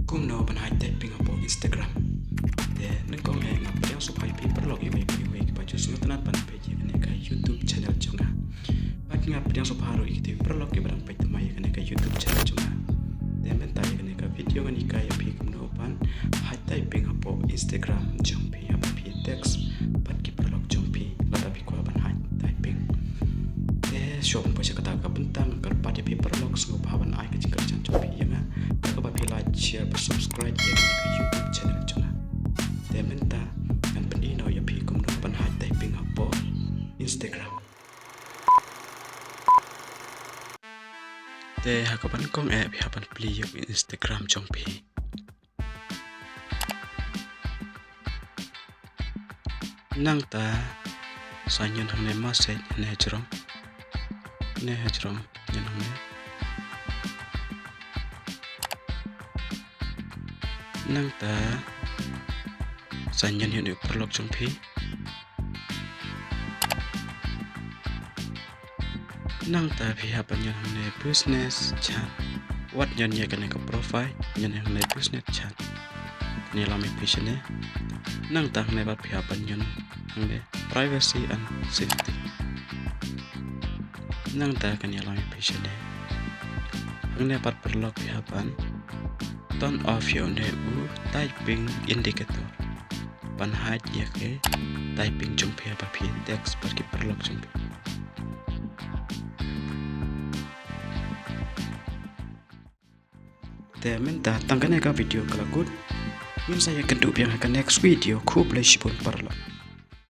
Kum no ban hai typing apo Instagram. De nengkong ngap yang supaya paper log iwe baju sunatan ban page ka YouTube channel jonga. Bagi ngap yang supaya ikti paper log barang page mai ka YouTube channel jonga. De mentai ka video ngani ka ya pi kum no ban hai typing apo Instagram jongpi apa pi text bagi paper log jongpi lada pi ko ban hai typing. De shop po siya kata ka bentang kal padi paper log sungo pahaban ai ka jingkar chan jongpi ya nga. Like, share, subscribe ya ke YouTube channel jonga. De menta kan penino ya pi kum no ban hai typing apo Instagram. De hakapan kong hapan pli ya Instagram jongpi. Nang ta sanyon hangne message ne hajrong nyan hangne nang ta sanyan yang perlok jongpi nang ta pihak penyan hangne business chat wat nyan ya kena ke profile nyan hangne business chat ni lami pisne nang ta hangne bat pihak penyan hangne privacy and safety nang ta kan ya lami pisne hangne bat perlok pihak pan turn off your typing indicator ban hide ya ke typing jongpi apa pi text pergi perlok jongpi te minta tangkane ka video kelakut min saya kenduk yang akan next video ku boleh sipun perlok.